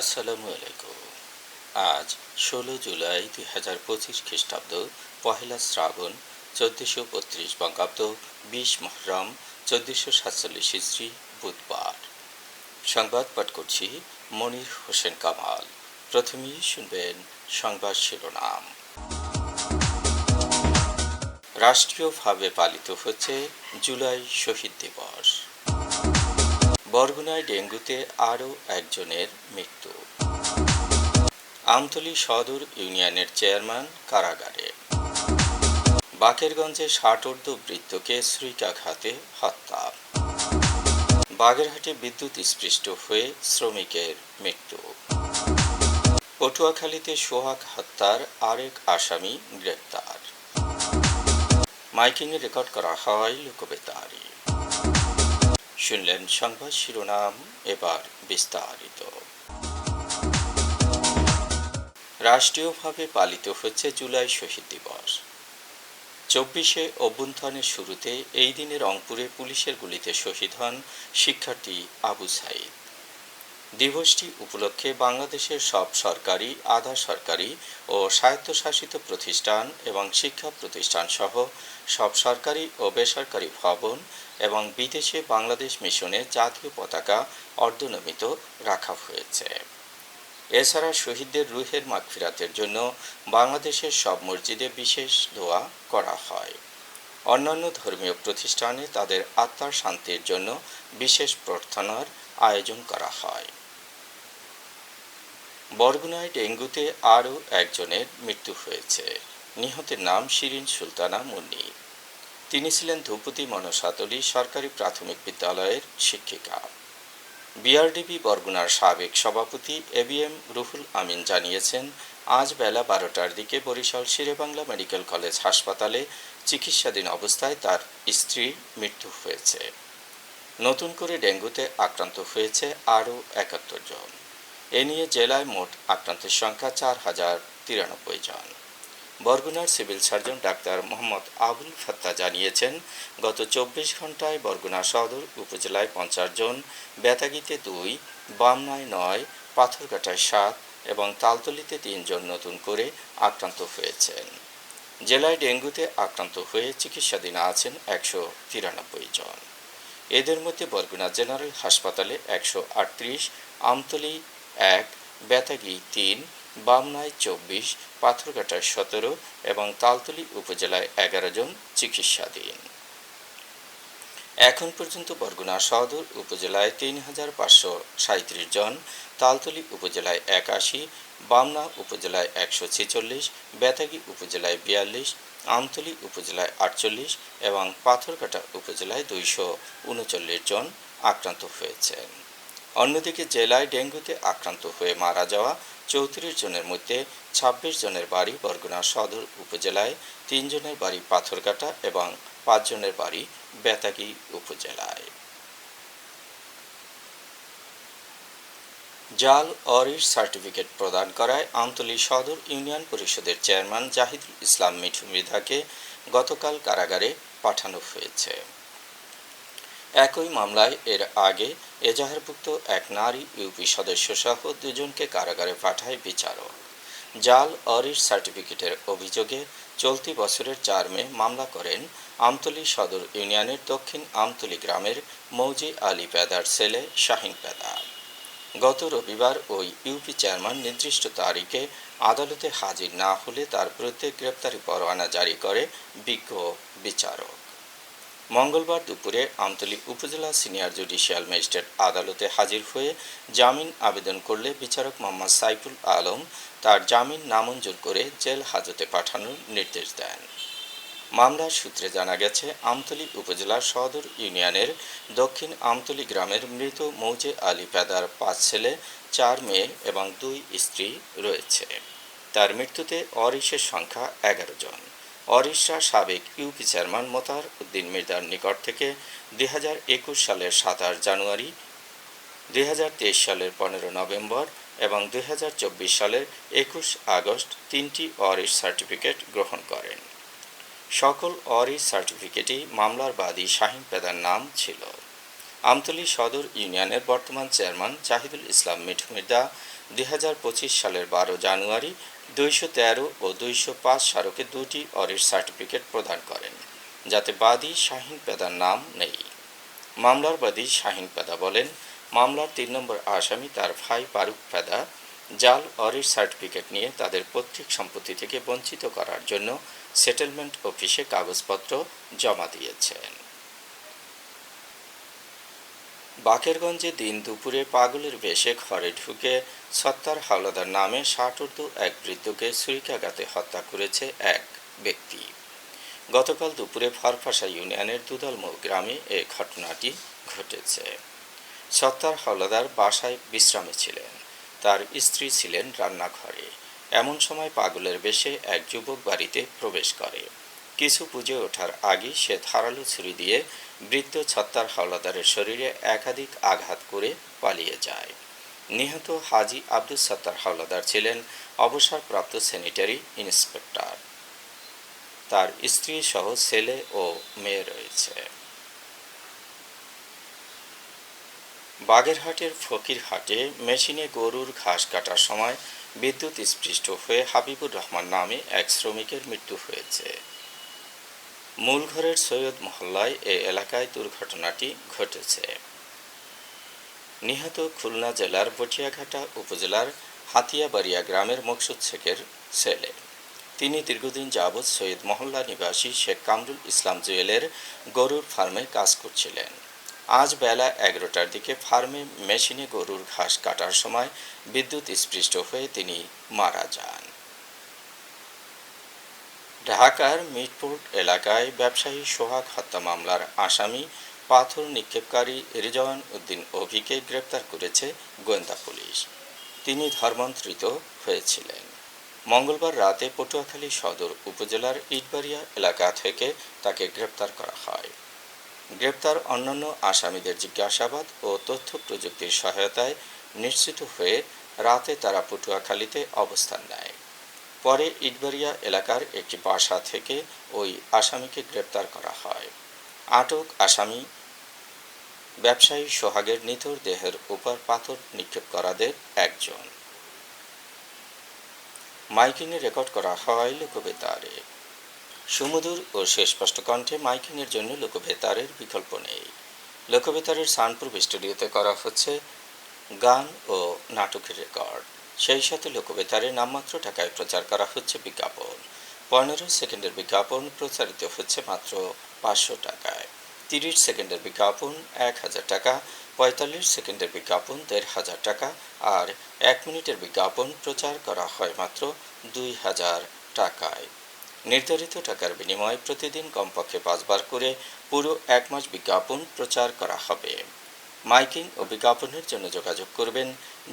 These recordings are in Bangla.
আসসালামু আলাইকুম। আজ ১৬ জুলাই ২০২৫ খ্রিস্টাব্দ, পহেলা শ্রাবণ ১৪৩২ বঙ্গাব্দ, ২০ মহরম ১৪৪৭ হিজরি, বুধবার। সংবাদ পাঠ করছি মনির হোসেন কামাল। প্রথমেই শুনবেন সংবাদ শিরোনাম। রাষ্ট্রীয়ভাবে পালিত হচ্ছে জুলাই শহীদ দিবস। বরগুনায় ডেঙ্গুতে আরও একজনের মৃত্যু। আমতলী সদর ইউনিয়নের চেয়ারম্যান কারাগারে। বাকেরগঞ্জে ষাটোর্ধ্ব বৃদ্ধকে ছুরিকাঘাতে হত্যা। বাগেরহাটে বিদ্যুৎ স্পৃষ্ট হয়ে শ্রমিকের মৃত্যু। পটুয়াখালীতে সোহাগ হত্যার আরেক আসামি গ্রেপ্তার। মাইকিংয়ে রেকর্ড করা হয় লোকবেতারে। শুনলেন সংবাদ শিরোনাম, এবার বিস্তারিত। রাষ্ট্রীয়ভাবে পালিত হচ্ছে জুলাই শহীদ দিবস। ২৪শে অভ্যুত্থানের শুরুতে এই দিনে রংপুরে পুলিশের গুলিতে শহীদ হন শিক্ষার্থী আবু সাইদ। দিবসটি উপলক্ষে বাংলাদেশের সব সরকারি, আধা সরকারি ও স্বায়ত্তশাসিত প্রতিষ্ঠান এবং শিক্ষা প্রতিষ্ঠান সহ সব সরকারি ও বেসরকারি ভবন এবং বিদেশে বাংলাদেশ মিশনে জাতীয় পতাকা অর্ধনমিত রাখা হয়েছে। এছাড়া শহীদদের রুহের মাগফিরাতের জন্য বাংলাদেশের সব মসজিদে বিশেষ দোয়া করা হয়। অন্যান্য ধর্মীয় প্রতিষ্ঠানে তাদের আত্মার শান্তির জন্য বিশেষ প্রার্থনার আয়োজন করা হয়। বরগুনায় ডেঙ্গুতে আরও একজনের মৃত্যু হয়েছে। নিহতের নাম শিরিন সুলতানা মুন্নি। তিনি ছিলেন ধূপতি মনসাতলী সরকারি প্রাথমিক বিদ্যালয়ের শিক্ষিকা। বিআরডিবি বরগুনার সাবেক সভাপতি এবিএম রুহুল আমিন জানিয়েছেন, আজ বেলা ১২টার দিকে বরিশাল শেরেবাংলা মেডিকেল কলেজ হাসপাতালে চিকিৎসাধীন অবস্থায় তার স্ত্রীর মৃত্যু হয়েছে। নতুন করে ডেঙ্গুতে আক্রান্ত হয়েছে আরও ৭১ জন। এ নিয়ে জেলায় মোট আক্রান্তের সংখ্যা ৪,০৯৩ জন। বরগুনার civil surgeon doctor Mohammad Abul Fatta জানিয়েছেন, গত ২৪ ঘন্টায় বরগুনা সদর উপজেলায় ৫০ জন, বেতাগীতে ২, বামনায় ৯, পাথরঘাটায় ৭ এবং তালতলীতে ৩ জন নতুন করে আক্রান্ত হয়েছেন। জেলায় ডেঙ্গুতে আক্রান্ত হয়ে চিকিৎসাধীন আছেন ১৯৩ জন। এদের মধ্যে বরগুনা জেনারেল হাসপাতালে ১৩৮, আমতলী ১, বেতাগী ৩, বামনায় ২৪, পাথরঘাটায় ১৭ এবং তালতলী উপজেলায় ১১ জন চিকিৎসাধীন। এখন পর্যন্ত বরগুনা সদর উপজেলায় ৩,৫৩৭ জন, তালতলী উপজেলায় ৮১, বামনা উপজেলায় ১৪৬, বেতাগী উপজেলায় ৪২, আমতলী উপজেলায় ৪৮ এবং পাথরঘাটা উপজেলায় ২৩৯ জন আক্রান্ত হয়েছেন। অন্যদিকে জেলায় ডেঙ্গুতে আক্রান্ত হয়ে মারা যাওয়া ৩৪ জনের মধ্যে ২৬ জনের বাড়ি বরগুনা সদর উপজেলায়, ৩ জনের বাড়ি পাথরঘাটা এবং ৫ জনের বাড়ি বেতাগী উপজেলায়। জাল অরিশ সার্টিফিকেট প্রদান করায় আমতলী সদর ইউনিয়ন পরিষদের চেয়ারম্যান জাহিদুল ইসলাম মিঠু মৃধাকে গতকাল কারাগারে পাঠানো হয়েছে। একই মামলায় এর আগে এজাহারভুক্ত এক নারী ইউপি সদস্যসহ ২ জনকে কারাগারে পাঠায় বিচারক। জাল অরিশ সার্টিফিকেটের অভিযোগে চলতি বছরের ৪ মে মামলা করেন আমতলী সদর ইউনিয়নের দক্ষিণ আমতলী গ্রামের মৌজি আলী পেদার ছেলে শাহিন পেদা। গত রবিবার ওই ইউপি চেয়ারম্যান নির্দিষ্ট তারিখে আদালতে হাজির না হলে তার বিরুদ্ধে গ্রেপ্তারি পরোয়ানা জারি করে বিজ্ঞ বিচারক। মঙ্গলবার দুপুরে আমতলী উপজেলা সিনিয়র জুডিশিয়াল ম্যাজিস্ট্রেট আদালতে হাজির হয়ে জামিন আবেদন করলে বিচারক মোহাম্মদ সাইফুল আলম তার জামিন নামঞ্জুর করে জেল হাজতে পাঠানোর নির্দেশ দেন। মামলার সূত্রে জানা গেছে, আমতলী উপজেলার সদর ইউনিয়নের দক্ষিণ আমতলী গ্রামের মৃত মৌজে আলী পেদার ৫ ছেলে, ৪ মেয়ে এবং ২ স্ত্রী রয়েছে। তার মৃত্যুতে অরিশের সংখ্যা ১১ জন। অরিশরা সাবেক ইউপি চেয়ারম্যান মোতাহার উদ্দিন মৃধার নিকট থেকে ২০২১ সালের ২৭ জানুয়ারি, ২০২৩ সালের ১৫ নভেম্বর এবং ২০২৪ সালের ২১ আগস্ট ৩টি অরিশ সার্টিফিকেট গ্রহণ করেন। সকল অরিশ সার্টিফিকেটেই মামলার বাদী শাহিন পেদার নাম ছিল। আমতলী সদর ইউনিয়নের বর্তমান চেয়ারম্যান জাহিদুল ইসলাম মিঠু মৃধা 2025 সালের 12 জানুয়ারি 213 ও 205 স্মারকে দুটি অরিট সার্টিফিকেট প্রদান করেন, যাতে বাদী শাহিন পেদার নাম নেই। মামলার বাদী শাহিন পেদা বলেন, মামলার 3 নম্বর আসামি তার ভাই ফারুক পেদা জাল অরিট সার্টিফিকেট নিয়ে তাদের পৈতৃক সম্পত্তি থেকে বঞ্চিত করার জন্য সেটেলমেন্ট অফিসে কাগজপত্র জমা দিয়েছেন। বাকেরগঞ্জে দিন দুপুরে পাগলের বেশে ঘরে ঢুকে সত্তার হাওলাদার নামে 60 এক বৃদ্ধকে ছুরিকাঘাতে হত্যা করেছে এক ব্যক্তি। গতকাল দুপুরে ফারফাসা ইউনিয়নের দুদলমৌ গ্রামে এ ঘটনাটি ঘটেছে। সত্তার হাওলাদার বাসায় বিশ্রামে ছিলেন, তার স্ত্রী ছিলেন রান্নাঘরে। এমন সময় পাগলের বেশে এক যুবক বাড়িতে প্রবেশ করে। কিছু বুঝে ওঠার আগে সে ধারালো ছুরি দিয়ে বৃদ্ধ সত্তার হাওলাদারের শরীরে একাধিক আঘাত করে পালিয়ে যায়। নিহত হাজী আব্দুল সত্তার হাওলাদার ছিলেন অবসরপ্রাপ্ত স্যানিটারি ইন্সপেক্টর। তার স্ত্রী সহ ছেলে ও মেয়ে রয়েছে। বাগেরহাটের ফকিরহাটে মেশিনে গরুর ঘাস কাটার সময় বিদ্যুৎ স্পৃষ্ট হয়ে হাবিবুর রহমান নামে এক শ্রমিকের মৃত্যু হয়েছে। মূলঘরের সৈয়দ মহল্লায় এ এলাকায় দুর্ঘটনাটি ঘটেছে। নিহত খুলনা জেলার বটিয়াঘাটা উপজেলার হাতিয়াবাড়িয়া গ্রামের মকসুদ শেখের ছেলে। তিনি দীর্ঘদিন যাবৎ সৈয়দ মহল্লা নিবাসী শেখ কামরুল ইসলাম জুয়েলের গরুর ফার্মে কাজ করছিলেন। আজ বেলা 11টার দিকে ফার্মে মেশিনে গরুর ঘাস কাটার সময় বিদ্যুৎ স্পৃষ্ট হয়ে তিনি মারা যান। ঢাকার মিটফোর্ড এলাকায় ব্যবসায়ী সোহাগ হত্যা মামলার আসামি পাথর নিক্ষেপকারী রিজওয়ান উদ্দিন অভিকে গ্রেপ্তার করেছে গোয়েন্দা পুলিশ। তিনি ধর্মান্তরিত হয়েছিলেন। মঙ্গলবার রাতে পটুয়াখালী সদর উপজেলার ইটবাড়িয়া এলাকা থেকে তাকে গ্রেপ্তার করা হয়। গ্রেপ্তার অন্যান্য আসামিদের জিজ্ঞাসাবাদ ও তথ্য প্রযুক্তির সহায়তায় নিশ্চিত হয়ে রাতে তারা পটুয়াখালীতে অবস্থান নেয়। পরে ইটবাড়িয়া এলাকার একটি বাসা থেকে ওই আসামিকে গ্রেপ্তার করা হয়। আটক আসামি ব্যবসায়ী সোহাগের নিথর দেহের উপর পাথর নিক্ষেপ করাদের একজন। মাইকিংয়ে রেকর্ড করা হয় লোকবেতারে। সুমধুর ও সুস্পষ্ট কণ্ঠে মাইকিংয়ের জন্য লোকবেতারের বিকল্প নেই। লোকবেতারের সানপুর স্টুডিওতে করা হচ্ছে গান ও নাটকের রেকর্ড। সেই সাথে লোকবেতারে নামমাত্র টাকায় প্রচার করা হচ্ছে বিজ্ঞাপন। 15 সেকেন্ডের বিজ্ঞাপন প্রচারিত হচ্ছে মাত্র 500 টাকায়। 30 সেকেন্ডের বিজ্ঞাপন 1000 টাকা, 45 সেকেন্ডের বিজ্ঞাপন 1500 টাকা আর 1 মিনিটের বিজ্ঞাপন প্রচার করা হয় মাত্র 2000 টাকায়। নির্ধারিত টাকার বিনিময়ে প্রতিদিন কমপক্ষে 5 বার করে পুরো 1 মাস বিজ্ঞাপন প্রচার করা হবে। মাইকিং ও বিজ্ঞাপনের জন্য যোগাযোগ করবেন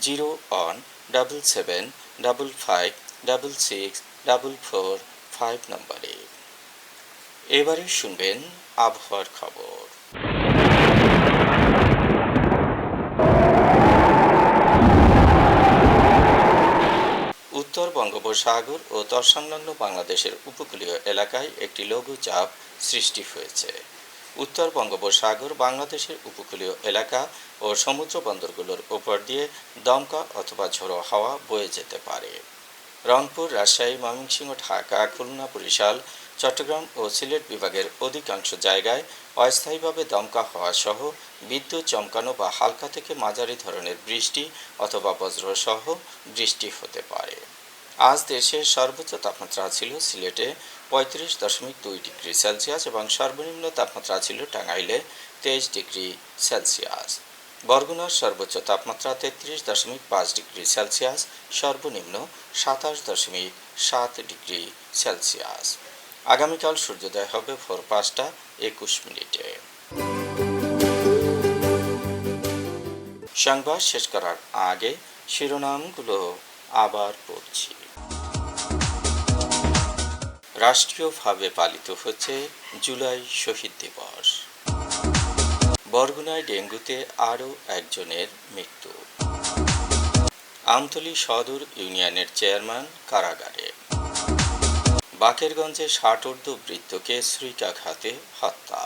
0-1-755-666-445 নম্বরে। এবারে শুনবেন আবহাওয়ার খবর। উত্তর বঙ্গোপসাগর ও তৎসংলগ্ন বাংলাদেশের উপকূলীয় এলাকায় একটি লঘুচাপ সৃষ্টি হয়েছে। উত্তর বঙ্গোপসাগর, বাংলাদেশের উপকূলীয় এলাকা ও সমুদ্র বন্দরগুলোর উপর দিয়ে দমকা অথবা ঝোড়ো হাওয়া বয়ে যেতে পারে। রংপুর, রাজশাহী, ময়মনসিংহ, ঢাকা, খুলনা, বরিশাল, চট্টগ্রাম ও সিলেট বিভাগের অধিকাংশ জায়গায় অস্থায়ীভাবে দমকা হাওয়া সহ বিদ্যুৎ চমকানো বা হালকা থেকে মাঝারি ধরনের বৃষ্টি অথবা বজ্রসহ বৃষ্টি হতে পারে। আজ দেশের সর্বোচ্চ তাপমাত্রা ছিল সিলেটে 35.2 ডিগ্রি সেলসিয়াস এবং সর্বনিম্ন তাপমাত্রা ছিল টাঙ্গাইলে 23 ডিগ্রি সেলসিয়াস। বরগুনার সর্বোচ্চ তাপমাত্রা 33.5 ডিগ্রি সেলসিয়াস, সর্বনিম্ন 27.7 ডিগ্রি সেলসিয়াস। আগামীকাল সূর্যোদয় হবে ভোর 5:21। সংবাদ শেষ করার আগে শিরোনামগুলো আবার পড়ছি। রাষ্ট্রীয়ভাবে পালিত হচ্ছে জুলাই শহীদ দিবস। বরগুনায় ডেঙ্গুতে আরও একজনের মৃত্যু। আমতলী সদর ইউনিয়নের চেয়ারম্যান কারাগারে। বাকেরগঞ্জে 60 বৃদ্ধকে ছুরিকাঘাতে হত্যা।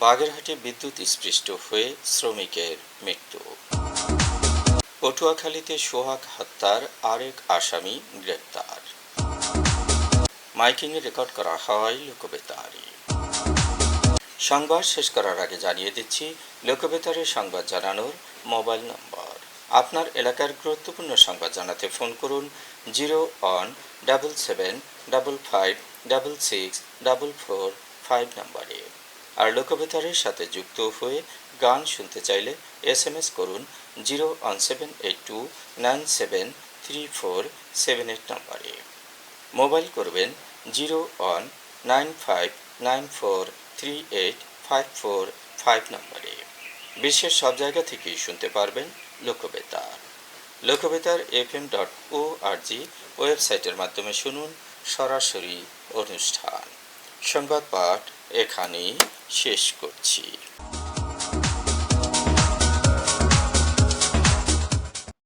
বাগেরহাটে বিদ্যুৎ স্পৃষ্ট হয়ে শ্রমিকের মৃত্যু। পটুয়াখালীতে সোহাগ হত্যার আরেক আসামি গ্রেপ্তার। মাইকিংয়ে রেকর্ড করা হয় লোকবেতারে। সংবাদ শেষ করার আগে জানিয়ে দিচ্ছি লোকবেতারে সংবাদ জানানোর মোবাইল নম্বর। আপনার এলাকার গুরুত্বপূর্ণ সংবাদ জানাতে ফোন করুন 0-7755664445 নম্বরে। আর লোকবেতারের সাথে যুক্ত হয়ে গান শুনতে চাইলে SMS করুন 01782973478 নম্বরে। মোবাইল করবেন 01959438545 নম্বরে। বিশ্বের সব জায়গা থেকেই শুনতে পারবেন লোকবেতার। লোকবেতার FM.org ওয়েবসাইটের মাধ্যমে শুনুন সরাসরি অনুষ্ঠান। সংবাদ পাঠ এখানেই শেষ করছি।